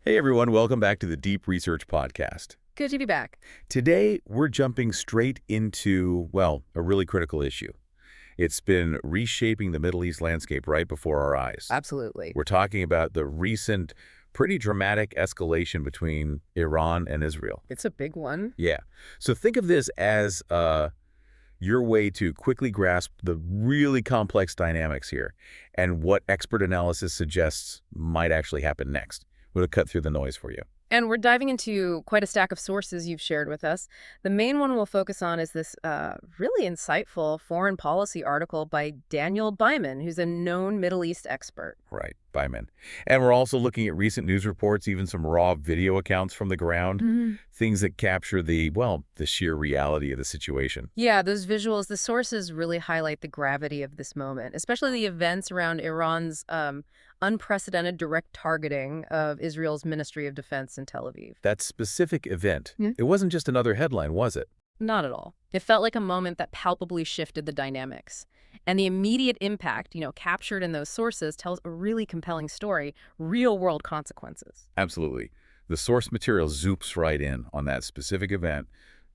Hey everyone, welcome back to the Deep Research Podcast. Good to be back. Today, we're jumping straight into, well, a really critical issue. It's been reshaping the Middle East landscape right before our eyes. Absolutely. We're talking about the recent, pretty dramatic escalation between Iran and Israel. It's a big one. Yeah. So think of this as your way to quickly grasp the really complex dynamics here and what expert analysis suggests might actually happen next. We'll cut through the noise for you. And we're diving into quite a stack of sources you've shared with us. The main one we'll focus on is this really insightful foreign policy article by Daniel Byman, who's a known Middle East expert. Right, Byman. And we're also looking at recent news reports, even some raw video accounts from the ground, things that capture the sheer reality of the situation. Yeah, those visuals, the sources really highlight the gravity of this moment, especially the events around Iran's unprecedented direct targeting of Israel's Ministry of Defense in Tel Aviv. That specific event, it wasn't just another headline, was it? Not at all. It felt like a moment that palpably shifted the dynamics. And the immediate impact, captured in those sources tells a really compelling story, real-world consequences. Absolutely. The source material zoops right in on that specific event,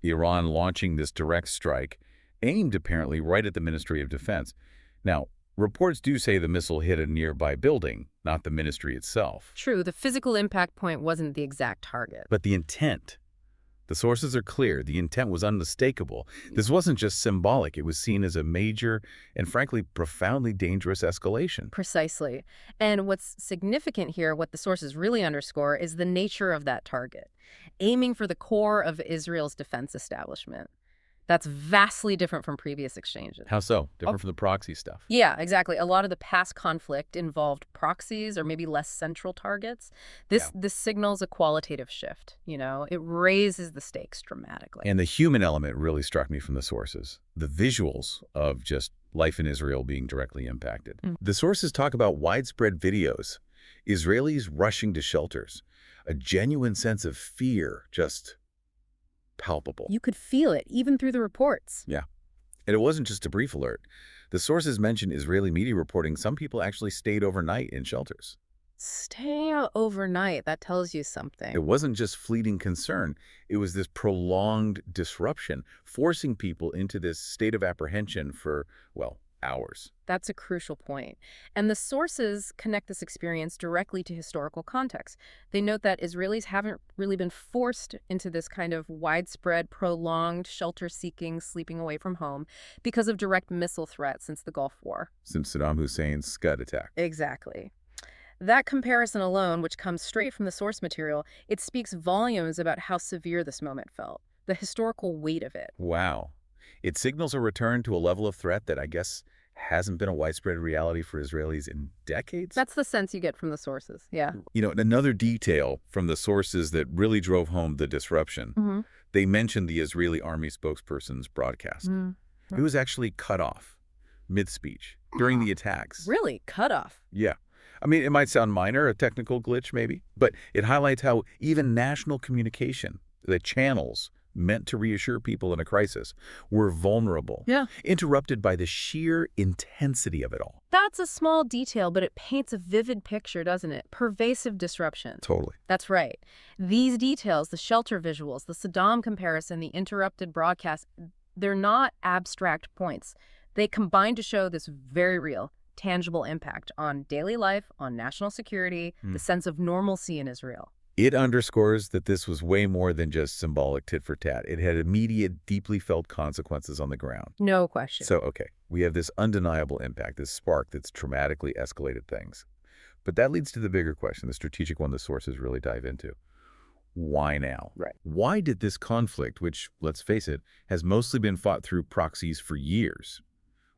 Iran launching this direct strike, aimed apparently right at the Ministry of Defense. Now, reports do say the missile hit a nearby building, not the ministry itself. True, the physical impact point wasn't the exact target. But the intent. The sources are clear. The intent was unmistakable. This wasn't just symbolic. It was seen as a major and, frankly, profoundly dangerous escalation. Precisely. And what's significant here, what the sources really underscore, is the nature of that target, aiming for the core of Israel's defense establishment. That's vastly different from previous exchanges. How so? Different from the proxy stuff. Yeah, exactly. A lot of the past conflict involved proxies or maybe less central targets. This signals a qualitative shift, It raises the stakes dramatically. And the human element really struck me from the sources. The visuals of just life in Israel being directly impacted. The sources talk about widespread videos, Israelis rushing to shelters, a genuine sense of fear just palpable. You could feel it, even through the reports. Yeah. And it wasn't just a brief alert. The sources mentioned Israeli media reporting some people actually stayed overnight in shelters. Staying overnight, that tells you something. It wasn't just fleeting concern. It was this prolonged disruption, forcing people into this state of apprehension for, hours. That's a crucial point. And the sources connect this experience directly to historical context. They note that Israelis haven't really been forced into this kind of widespread, prolonged shelter-seeking, sleeping away from home because of direct missile threats since the Gulf War. Since Saddam Hussein's Scud attack. Exactly. That comparison alone, which comes straight from the source material, it speaks volumes about how severe this moment felt, the historical weight of it. Wow. It signals a return to a level of threat that I guess hasn't been a widespread reality for Israelis in decades. That's the sense you get from the sources, yeah. Another detail from the sources that really drove home the disruption, they mentioned the Israeli army spokesperson's broadcast. It was actually cut off mid-speech during the attacks. Really? Cut off? Yeah. I mean, it might sound minor, a technical glitch maybe, but it highlights how even national communication, the channels meant to reassure people in a crisis, were vulnerable, interrupted by the sheer intensity of it all. That's a small detail, but it paints a vivid picture, doesn't it? Pervasive disruption. Totally. That's right. These details, the shelter visuals, the Saddam comparison, the interrupted broadcast, they're not abstract points. They combine to show this very real, tangible impact on daily life, on national security, the sense of normalcy in Israel. It underscores that this was way more than just symbolic tit-for-tat. It had immediate, deeply felt consequences on the ground. No question. So, okay, we have this undeniable impact, this spark that's dramatically escalated things. But that leads to the bigger question, the strategic one the sources really dive into. Why now? Right. Why did this conflict, which, let's face it, has mostly been fought through proxies for years,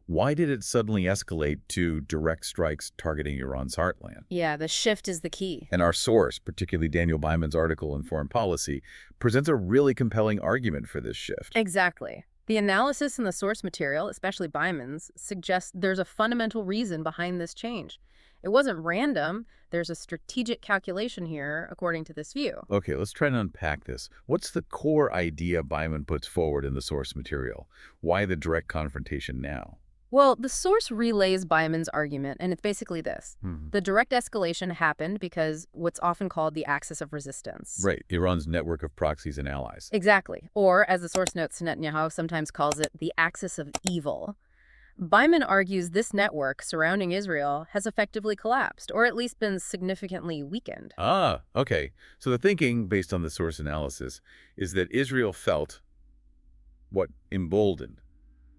why did it suddenly escalate to direct strikes targeting Iran's heartland? Yeah, the shift is the key. And our source, particularly Daniel Byman's article in Foreign Policy, presents a really compelling argument for this shift. Exactly. The analysis in the source material, especially Byman's, suggests there's a fundamental reason behind this change. It wasn't random. There's a strategic calculation here, according to this view. Okay, let's try to unpack this. What's the core idea Byman puts forward in the source material? Why the direct confrontation now? Well, the source relays Byman's argument, and it's basically this. Hmm. The direct escalation happened because what's often called the axis of resistance. Right, Iran's network of proxies and allies. Exactly. Or, as the source notes, Netanyahu sometimes calls it the axis of evil. Byman argues this network surrounding Israel has effectively collapsed, or at least been significantly weakened. Ah, okay. So the thinking, based on the source analysis, is that Israel felt, what, emboldened,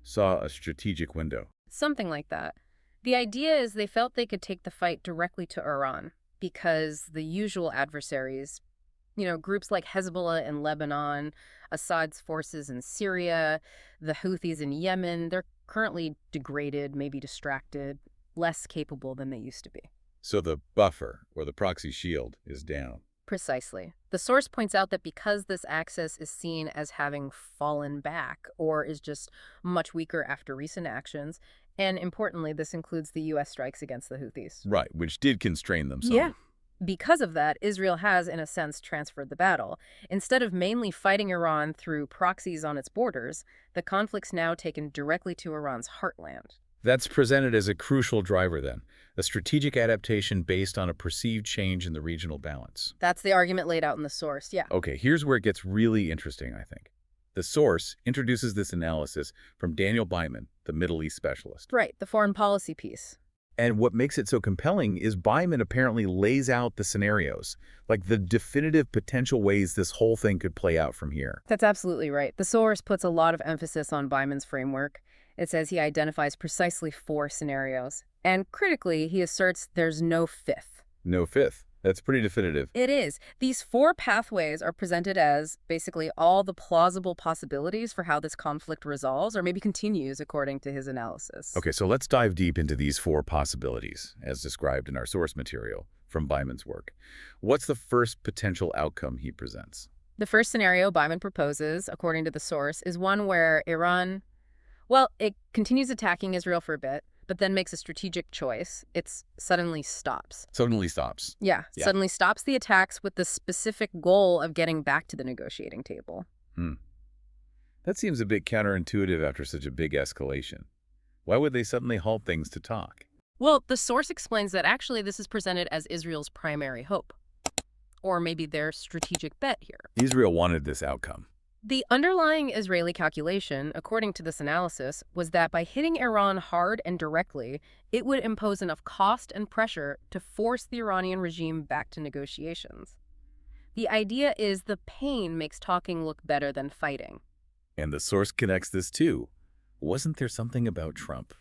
saw a strategic window. Something like that. The idea is they felt they could take the fight directly to Iran because the usual adversaries, groups like Hezbollah in Lebanon, Assad's forces in Syria, the Houthis in Yemen, they're currently degraded, maybe distracted, less capable than they used to be. So the buffer, or the proxy shield, is down. Precisely. The source points out that because this axis is seen as having fallen back or is just much weaker after recent actions, and importantly, this includes the U.S. strikes against the Houthis. Right, which did constrain them some. Yeah. Because of that, Israel has, in a sense, transferred the battle. Instead of mainly fighting Iran through proxies on its borders, the conflict's now taken directly to Iran's heartland. That's presented as a crucial driver then, a strategic adaptation based on a perceived change in the regional balance. That's the argument laid out in the source, yeah. Okay, here's where it gets really interesting, I think. The source introduces this analysis from Daniel Byman, the Middle East specialist. Right, the foreign policy piece. And what makes it so compelling is Byman apparently lays out the scenarios, like the definitive potential ways this whole thing could play out from here. That's absolutely right. The source puts a lot of emphasis on Byman's framework. It says he identifies precisely 4 scenarios. And critically, he asserts there's no fifth. No fifth. That's pretty definitive. It is. These 4 pathways are presented as basically all the plausible possibilities for how this conflict resolves or maybe continues according to his analysis. Okay, so let's dive deep into these 4 possibilities, as described in our source material from Byman's work. What's the first potential outcome he presents? The first scenario Byman proposes, according to the source, is one where Iran, well, it continues attacking Israel for a bit, but then makes a strategic choice. It suddenly stops. Suddenly stops. Yeah, suddenly stops the attacks with the specific goal of getting back to the negotiating table. That seems a bit counterintuitive after such a big escalation. Why would they suddenly halt things to talk? Well, the source explains that actually this is presented as Israel's primary hope. Or maybe their strategic bet here. Israel wanted this outcome. The underlying Israeli calculation, according to this analysis, was that by hitting Iran hard and directly, it would impose enough cost and pressure to force the Iranian regime back to negotiations. The idea is the pain makes talking look better than fighting. And the source connects this too. Wasn't there something about Trump?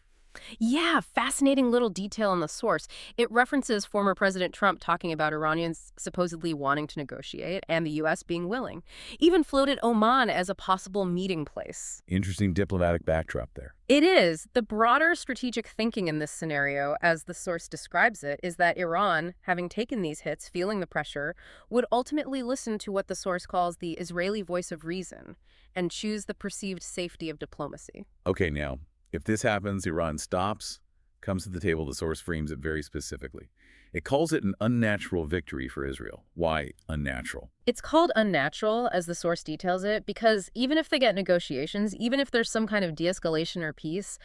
Yeah, fascinating little detail in the source. It references former President Trump talking about Iranians supposedly wanting to negotiate and the U.S. being willing. Even floated Oman as a possible meeting place. Interesting diplomatic backdrop there. It is. The broader strategic thinking in this scenario, as the source describes it, is that Iran, having taken these hits, feeling the pressure, would ultimately listen to what the source calls the Israeli voice of reason and choose the perceived safety of diplomacy. Okay, now, if this happens, Iran stops, comes to the table, the source frames it very specifically. It calls it an unnatural victory for Israel. Why unnatural? It's called unnatural, as the source details it, because even if they get negotiations, even if there's some kind of de-escalation or peace,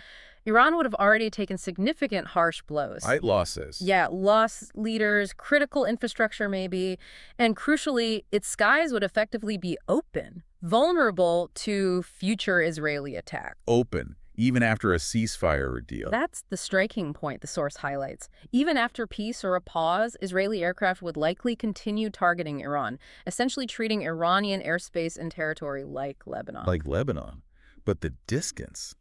Iran would have already taken significant harsh blows. Right, losses. Yeah, lost leaders, critical infrastructure maybe, and crucially, its skies would effectively be open, vulnerable to future Israeli attack. Open, even after a ceasefire deal. That's the striking point the source highlights. Even after peace or a pause, Israeli aircraft would likely continue targeting Iran, essentially treating Iranian airspace and territory like Lebanon. Like Lebanon. But the distance,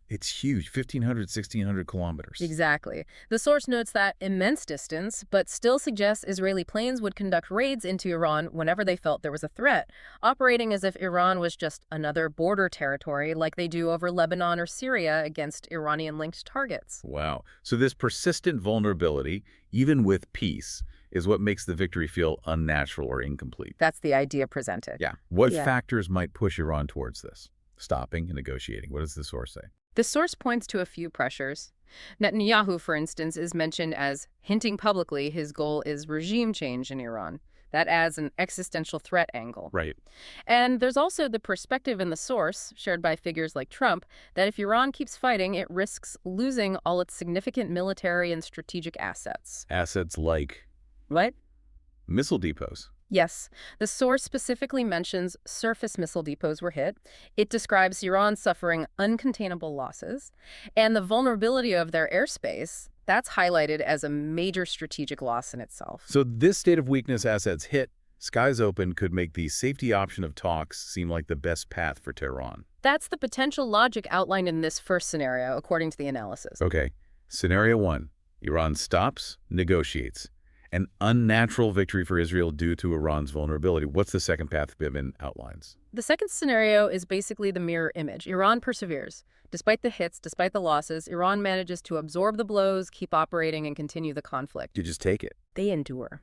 it's huge, 1,500, 1,600 kilometers. Exactly. The source notes that immense distance, but still suggests Israeli planes would conduct raids into Iran whenever they felt there was a threat, operating as if Iran was just another border territory like they do over Lebanon or Syria against Iranian-linked targets. Wow. So this persistent vulnerability, even with peace, is what makes the victory feel unnatural or incomplete. That's the idea presented. Yeah. What factors might push Iran towards this? Stopping and negotiating. What does the source say? The source points to a few pressures. Netanyahu, for instance, is mentioned as hinting publicly his goal is regime change in Iran. That adds an existential threat angle. Right. And there's also the perspective in the source, shared by figures like Trump, that if Iran keeps fighting, it risks losing all its significant military and strategic assets. Assets like Right? missile depots. Yes, the source specifically mentions surface missile depots were hit. It describes Iran suffering uncontainable losses, and the vulnerability of their airspace, that's highlighted as a major strategic loss in itself. So this state of weakness, assets hit, skies open, could make the safety option of talks seem like the best path for Tehran. That's the potential logic outlined in this first scenario, according to the analysis. Okay, scenario 1. Iran stops, negotiates. An unnatural victory for Israel due to Iran's vulnerability. What's the second path Byman outlines? The second scenario is basically the mirror image. Iran perseveres. Despite the hits, despite the losses, Iran manages to absorb the blows, keep operating, and continue the conflict. You just take it. They endure.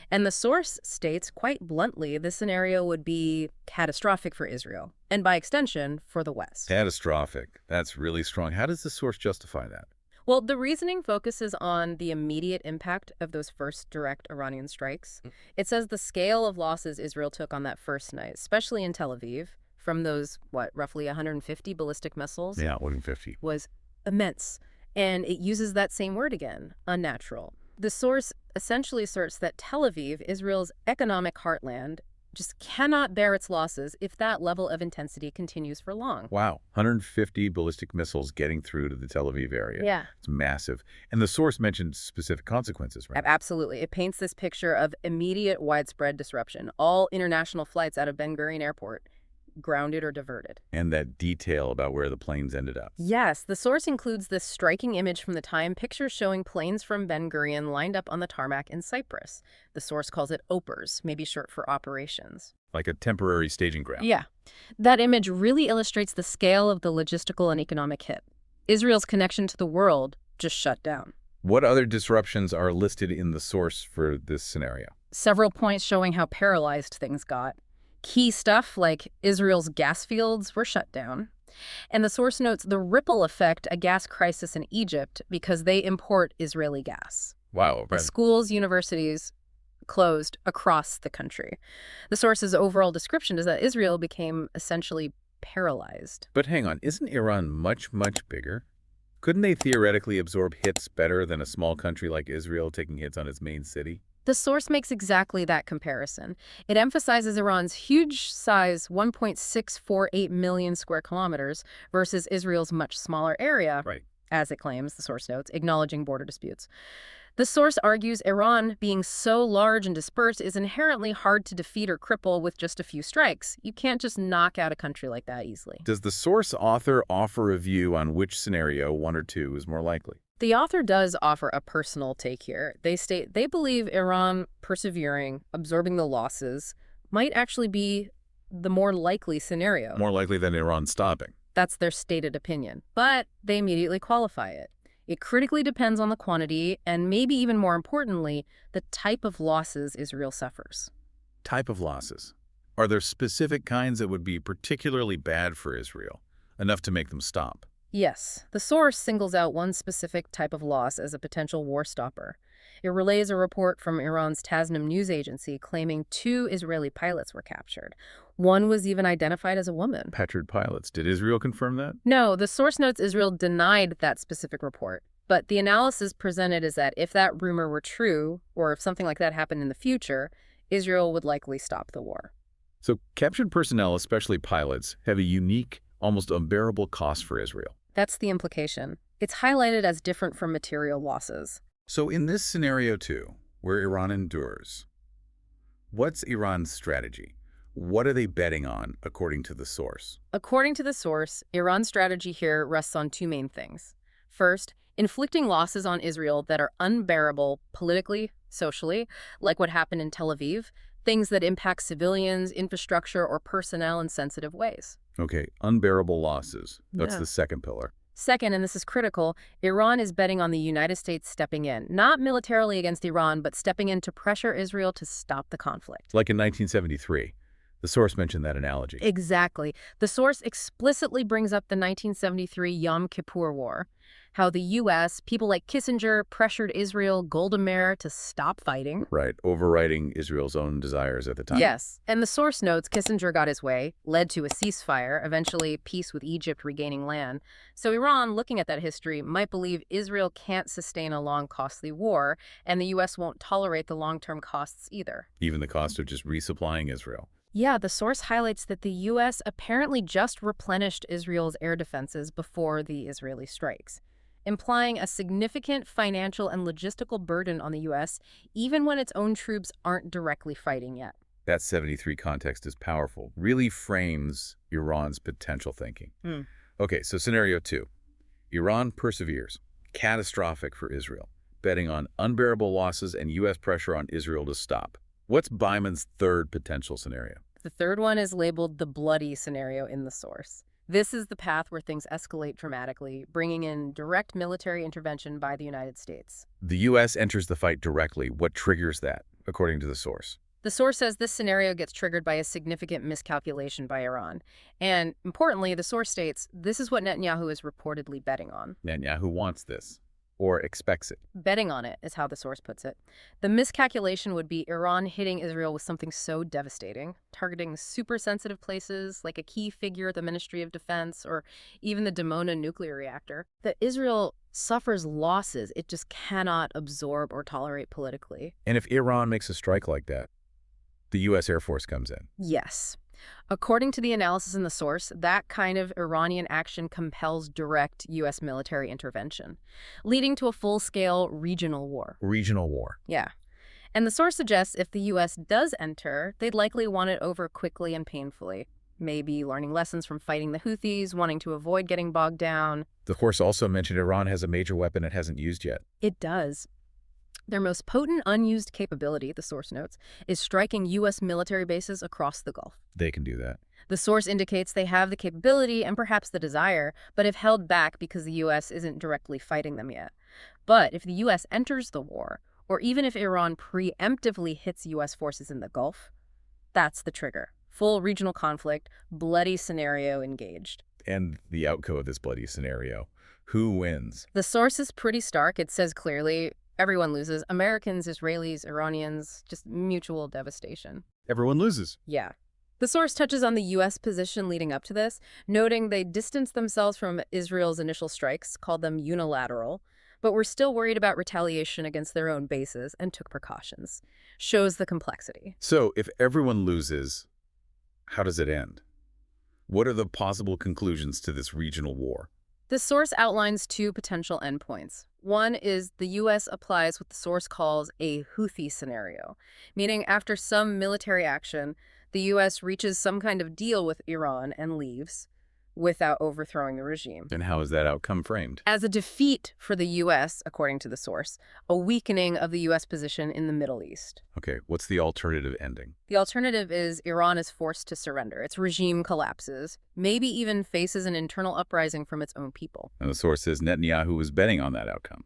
And the source states quite bluntly this scenario would be catastrophic for Israel, and by extension, for the West. Catastrophic. That's really strong. How does the source justify that? Well, the reasoning focuses on the immediate impact of those first direct Iranian strikes. It says the scale of losses Israel took on that first night, especially in Tel Aviv, from those, roughly 150 ballistic missiles, Yeah, 150. was immense. And it uses that same word again, unnatural. The source essentially asserts that Tel Aviv, Israel's economic heartland, just cannot bear its losses if that level of intensity continues for long. Wow, 150 ballistic missiles getting through to the Tel Aviv area. Yeah. It's massive. And the source mentioned specific consequences, right? Absolutely. It paints this picture of immediate widespread disruption. All international flights out of Ben Gurion Airport grounded or diverted. And that detail about where the planes ended up. Yes, the source includes this striking image from the time, pictures showing planes from Ben Gurion lined up on the tarmac in Cyprus. The source calls it OPERS, maybe short for operations. Like a temporary staging ground. Yeah. That image really illustrates the scale of the logistical and economic hit. Israel's connection to the world just shut down. What other disruptions are listed in the source for this scenario? Several points showing how paralyzed things got. Key stuff like Israel's gas fields were shut down. And the source notes the ripple effect a gas crisis in Egypt because they import Israeli gas. Wow. Schools, universities closed across the country. The source's overall description is that Israel became essentially paralyzed. But hang on, isn't Iran much, much bigger? Couldn't they theoretically absorb hits better than a small country like Israel taking hits on its main city? The source makes exactly that comparison. It emphasizes Iran's huge size, 1.648 million square kilometers, versus Israel's much smaller area, Right. as it claims, the source notes, acknowledging border disputes. The source argues Iran, being so large and dispersed, is inherently hard to defeat or cripple with just a few strikes. You can't just knock out a country like that easily. Does the source author offer a view on which scenario, 1 or 2, is more likely? The author does offer a personal take here. They state they believe Iran persevering, absorbing the losses, might actually be the more likely scenario. More likely than Iran stopping. That's their stated opinion. But they immediately qualify it. It critically depends on the quantity and maybe even more importantly, the type of losses Israel suffers. Type of losses. Are there specific kinds that would be particularly bad for Israel, enough to make them stop? Yes, the source singles out one specific type of loss as a potential war stopper. It relays a report from Iran's Tasnim news agency claiming 2 Israeli pilots were captured. One was even identified as a woman. Captured pilots. Did Israel confirm that? No, the source notes Israel denied that specific report. But the analysis presented is that if that rumor were true, or if something like that happened in the future, Israel would likely stop the war. So captured personnel, especially pilots, have a unique, almost unbearable cost for Israel. That's the implication. It's highlighted as different from material losses. So in this scenario too, where Iran endures, what's Iran's strategy? What are they betting on, according to the source? According to the source, Iran's strategy here rests on 2 main things. First, inflicting losses on Israel that are unbearable politically, socially, like what happened in Tel Aviv, things that impact civilians, infrastructure, or personnel in sensitive ways. Okay, unbearable losses. That's Yeah. the second pillar. Second, and this is critical, Iran is betting on the United States stepping in, not militarily against Iran, but stepping in to pressure Israel to stop the conflict. Like in 1973, The source mentioned that analogy. Exactly. The source explicitly brings up the 1973 Yom Kippur War, how the U.S., people like Kissinger, pressured Israel, Golda Meir to stop fighting. Right, overriding Israel's own desires at the time. Yes, and the source notes Kissinger got his way, led to a ceasefire, eventually peace with Egypt regaining land. So Iran, looking at that history, might believe Israel can't sustain a long, costly war, and the U.S. won't tolerate the long-term costs either. Even the cost of just resupplying Israel. Yeah, the source highlights that the U.S. apparently just replenished Israel's air defenses before the Israeli strikes, implying a significant financial and logistical burden on the U.S., even when its own troops aren't directly fighting yet. That 73 context is powerful, really frames Iran's potential thinking. Okay, so scenario 2. Iran perseveres, catastrophic for Israel, betting on unbearable losses and U.S. pressure on Israel to stop. What's Byman's third potential scenario? The third one is labeled the bloody scenario in the source. This is the path where things escalate dramatically, bringing in direct military intervention by the United States. The U.S. enters the fight directly. What triggers that, according to the source? The source says this scenario gets triggered by a significant miscalculation by Iran. And importantly, the source states this is what Netanyahu is reportedly betting on. Netanyahu wants this, or expects it. Betting on it is how the source puts it. The miscalculation would be Iran hitting Israel with something so devastating, targeting super sensitive places like a key figure at the Ministry of Defense or even the Dimona nuclear reactor, that Israel suffers losses it just cannot absorb or tolerate politically. And if Iran makes a strike like that, the U.S. Air Force comes in. Yes. According to the analysis in the source, that kind of Iranian action compels direct U.S. military intervention, leading to a full-scale regional war. Regional war. Yeah. And the source suggests if the U.S. does enter, they'd likely want it over quickly and painfully. Maybe learning lessons from fighting the Houthis, wanting to avoid getting bogged down. The source also mentioned Iran has a major weapon it hasn't used yet. It does. Their most potent unused capability, the source notes, is striking U.S. military bases across the Gulf. They can do that. The source indicates they have the capability and perhaps the desire, but have held back because the U.S. isn't directly fighting them yet. But if the U.S. enters the war, or even if Iran preemptively hits U.S. forces in the Gulf, that's the trigger. Full regional conflict, bloody scenario engaged. And the outcome of this bloody scenario. Who wins? The source is pretty stark. It says clearly, everyone loses. Americans, Israelis, Iranians, just mutual devastation. Everyone loses. Yeah. The source touches on the U.S. position leading up to this, noting they distanced themselves from Israel's initial strikes, called them unilateral, but were still worried about retaliation against their own bases and took precautions. Shows the complexity. So if everyone loses, how does it end? What are the possible conclusions to this regional war? The source outlines two potential endpoints. One is the U.S. applies what the source calls a Houthi scenario, meaning after some military action, the U.S. reaches some kind of deal with Iran and leaves without overthrowing the regime. And how is that outcome framed? As a defeat for the U.S., according to the source, a weakening of the U.S. position in the Middle East. Okay, what's the alternative ending? The alternative is Iran is forced to surrender. Its regime collapses, maybe even faces an internal uprising from its own people. And the source says Netanyahu was betting on that outcome.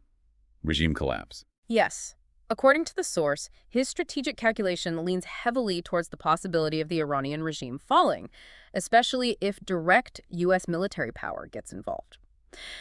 Regime collapse. Yes. According to the source, his strategic calculation leans heavily towards the possibility of the Iranian regime falling, especially if direct U.S. military power gets involved.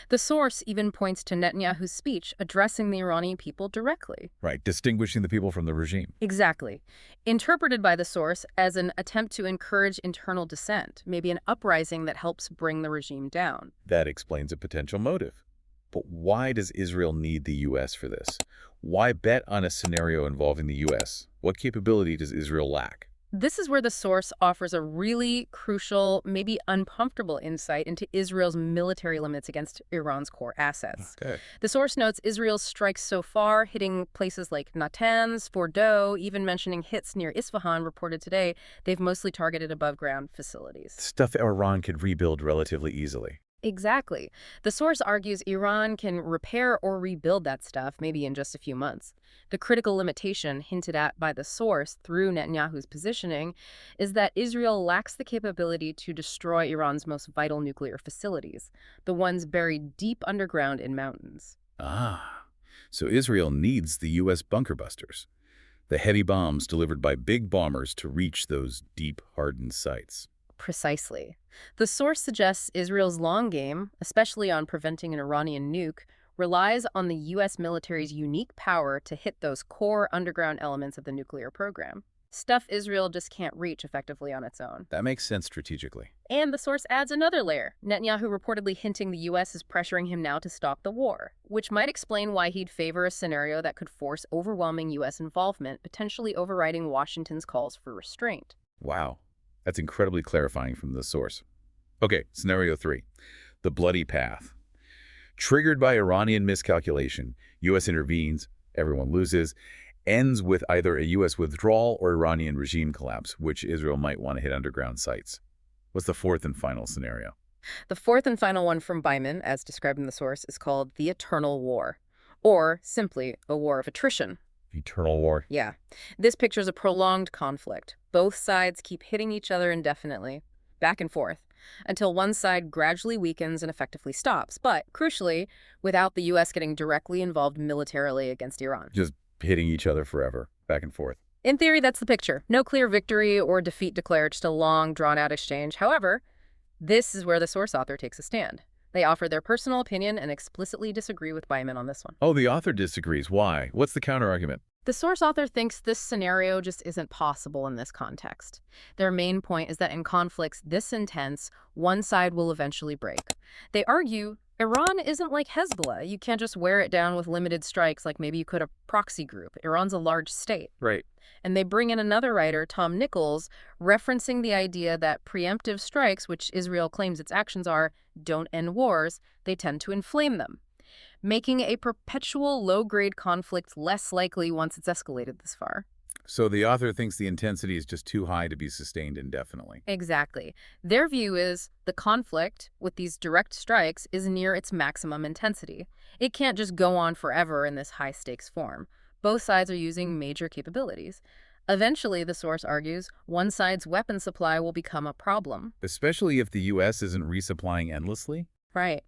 The source even points to Netanyahu's speech addressing the Iranian people directly. Right, distinguishing the people from the regime. Exactly. Interpreted by the source as an attempt to encourage internal dissent, maybe an uprising that helps bring the regime down. That explains a potential motive. But why does Israel need the U.S. for this? Why bet on a scenario involving the U.S.? What capability does Israel lack? This is where the source offers a really crucial, maybe uncomfortable insight into Israel's military limits against Iran's core assets. Okay. The source notes Israel's strikes so far, hitting places like Natanz, Fordow, even mentioning hits near Isfahan reported today, they've mostly targeted above-ground facilities. Stuff Iran could rebuild relatively easily. Exactly. The source argues Iran can repair or rebuild that stuff maybe in just a few months. The critical limitation hinted at by the source through Netanyahu's positioning is that Israel lacks the capability to destroy Iran's most vital nuclear facilities, the ones buried deep underground in mountains. Ah, so Israel needs the U.S. bunker busters. The heavy bombs delivered by big bombers to reach those deep, hardened sites. Precisely. The source suggests Israel's long game, especially on preventing an Iranian nuke, relies on the U.S. military's unique power to hit those core underground elements of the nuclear program. Stuff Israel just can't reach effectively on its own. That makes sense strategically. And the source adds another layer, Netanyahu reportedly hinting the U.S. is pressuring him now to stop the war, which might explain why he'd favor a scenario that could force overwhelming U.S. involvement, potentially overriding Washington's calls for restraint. Wow. That's incredibly clarifying from the source. Okay, scenario 3. The bloody path. Triggered by Iranian miscalculation, U.S. intervenes, everyone loses, ends with either a U.S. withdrawal or Iranian regime collapse, which Israel might want to hit underground sites. What's the fourth and final scenario? The fourth and final one from Byman, as described in the source, is called the Eternal War, or simply a war of attrition. Eternal war. Yeah. This pictures a prolonged conflict. Both sides keep hitting each other indefinitely, back and forth, until one side gradually weakens and effectively stops, but, crucially, without the U.S. getting directly involved militarily against Iran. Just hitting each other forever, back and forth. In theory, that's the picture. No clear victory or defeat declared, just a long, drawn-out exchange. However, this is where the source author takes a stand. They offer their personal opinion and explicitly disagree with Byman on this one. Oh, the author disagrees. Why? What's the counterargument? The source author thinks this scenario just isn't possible in this context. Their main point is that in conflicts this intense, one side will eventually break. They argue Iran isn't like Hezbollah. You can't just wear it down with limited strikes like maybe you could a proxy group. Iran's a large state. Right. And they bring in another writer, Tom Nichols, referencing the idea that preemptive strikes, which Israel claims its actions are, don't end wars, they tend to inflame them, making a perpetual low-grade conflict less likely once it's escalated this far. So the author thinks the intensity is just too high to be sustained indefinitely. Exactly. Their view is the conflict with these direct strikes is near its maximum intensity. It can't just go on forever in this high-stakes form. Both sides are using major capabilities. Eventually, the source argues, one side's weapon supply will become a problem. Especially if the U.S. isn't resupplying endlessly? Right.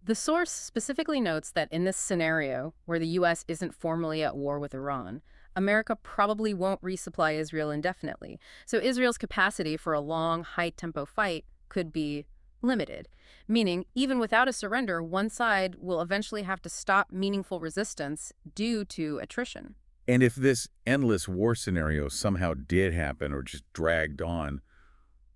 The source specifically notes that in this scenario, where the U.S. isn't formally at war with Iran, America probably won't resupply Israel indefinitely. So Israel's capacity for a long, high-tempo fight could be limited, meaning even without a surrender, one side will eventually have to stop meaningful resistance due to attrition. And if this endless war scenario somehow did happen or just dragged on,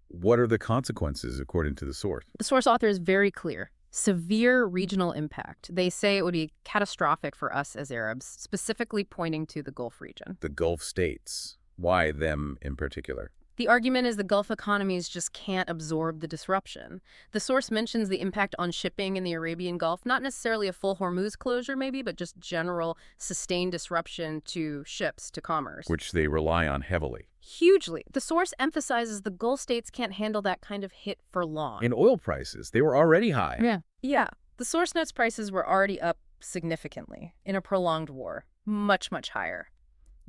what are the consequences according to the source? The source author is very clear. Severe regional impact. They say it would be catastrophic for us as Arabs, specifically pointing to the Gulf region. The Gulf states. Why them in particular? The argument is the Gulf economies just can't absorb the disruption. The source mentions the impact on shipping in the Arabian Gulf, not necessarily a full Hormuz closure maybe, but just general sustained disruption to ships, to commerce. Which they rely on heavily. Hugely. The source emphasizes the Gulf states can't handle that kind of hit for long. And oil prices, they were already high. Yeah. The source notes prices were already up significantly in a prolonged war. Much, much higher.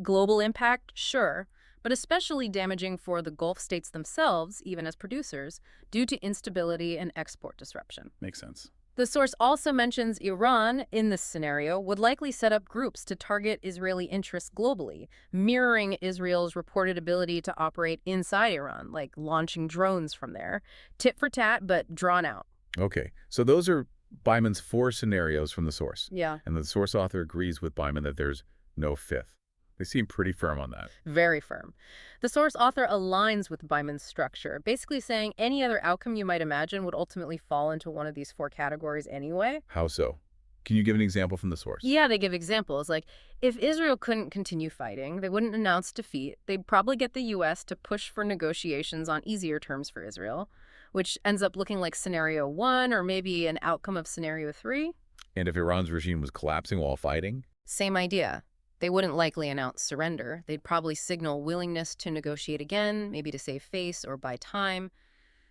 Global impact, sure, but especially damaging for the Gulf states themselves, even as producers, due to instability and export disruption. Makes sense. The source also mentions Iran, in this scenario, would likely set up groups to target Israeli interests globally, mirroring Israel's reported ability to operate inside Iran, like launching drones from there. Tit for tat, but drawn out. Okay, so those are Byman's 4 scenarios from the source. Yeah. And the source author agrees with Byman that there's no fifth. They seem pretty firm on that. Very firm. The source author aligns with Byman's structure, basically saying any other outcome you might imagine would ultimately fall into one of these 4 categories anyway. How so? Can you give an example from the source? Yeah, they give examples. Like, if Israel couldn't continue fighting, they wouldn't announce defeat. They'd probably get the U.S. to push for negotiations on easier terms for Israel, which ends up looking like scenario 1 or maybe an outcome of scenario 3. And if Iran's regime was collapsing while fighting? Same idea. They wouldn't likely announce surrender. They'd probably signal willingness to negotiate again, maybe to save face or buy time.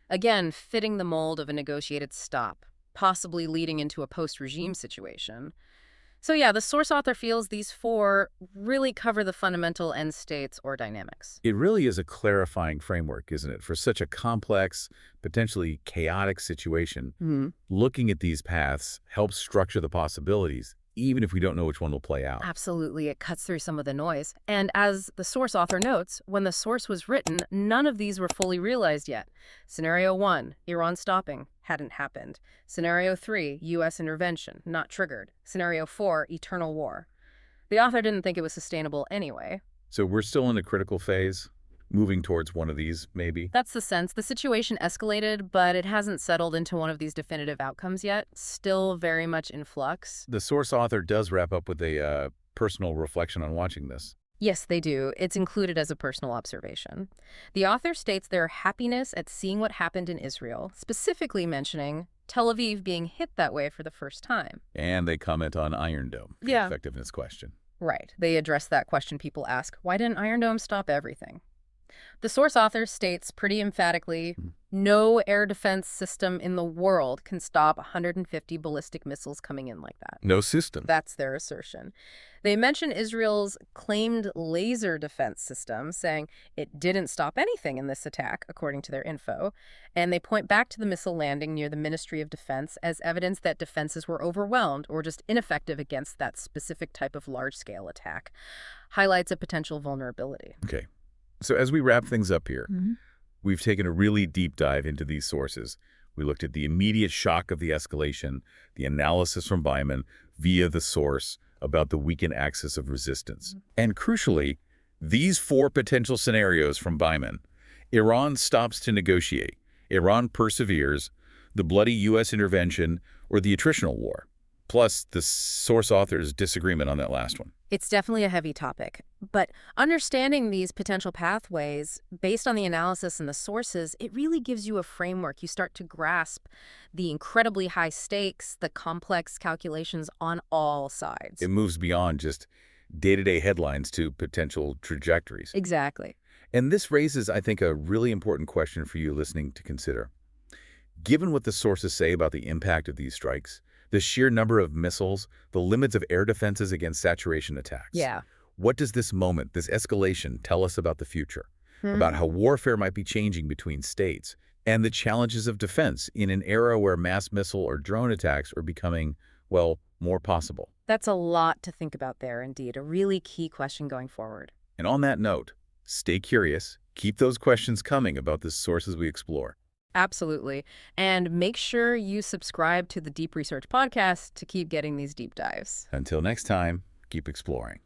Again, fitting the mold of a negotiated stop, possibly leading into a post-regime situation. So yeah, the source author feels these 4 really cover the fundamental end states or dynamics. It really is a clarifying framework, isn't it? For such a complex, potentially chaotic situation, looking at these paths helps structure the possibilities, even if we don't know which one will play out. Absolutely, it cuts through some of the noise. And as the source author notes, when the source was written, none of these were fully realized yet. Scenario 1, Iran stopping, hadn't happened. Scenario 3, U.S. intervention, not triggered. Scenario 4, eternal war. The author didn't think it was sustainable anyway. So we're still in a critical phase, moving towards one of these, maybe? That's the sense. The situation escalated, but it hasn't settled into one of these definitive outcomes yet. Still very much in flux. The source author does wrap up with a personal reflection on watching this. Yes, they do. It's included as a personal observation. The author states their happiness at seeing what happened in Israel, specifically mentioning Tel Aviv being hit that way for the first time. And they comment on Iron Dome, the Yeah. effectiveness question. Right. They address that question people ask, why didn't Iron Dome stop everything? The source author states pretty emphatically, no air defense system in the world can stop 150 ballistic missiles coming in like that. No system. That's their assertion. They mention Israel's claimed laser defense system, saying it didn't stop anything in this attack, according to their info. And they point back to the missile landing near the Ministry of Defense as evidence that defenses were overwhelmed or just ineffective against that specific type of large-scale attack. Highlights a potential vulnerability. Okay. So as we wrap things up here, we've taken a really deep dive into these sources. We looked at the immediate shock of the escalation, the analysis from Byman via the source about the weakened axis of resistance. And crucially, these 4 potential scenarios from Byman: Iran stops to negotiate, Iran perseveres, the bloody U.S. intervention, or the attritional war. Plus the source author's disagreement on that last one. It's definitely a heavy topic, but understanding these potential pathways based on the analysis and the sources, it really gives you a framework. You start to grasp the incredibly high stakes, the complex calculations on all sides. It moves beyond just day-to-day headlines to potential trajectories. Exactly. And this raises, I think, a really important question for you listening to consider. Given what the sources say about the impact of these strikes, the sheer number of missiles, the limits of air defenses against saturation attacks. Yeah. What does this moment, this escalation, tell us about the future? About how warfare might be changing between states and the challenges of defense in an era where mass missile or drone attacks are becoming, well, more possible. That's a lot to think about there, indeed. A really key question going forward. And on that note, stay curious. Keep those questions coming about the sources we explore. Absolutely. And make sure you subscribe to the Deep Research Podcast to keep getting these deep dives. Until next time, keep exploring.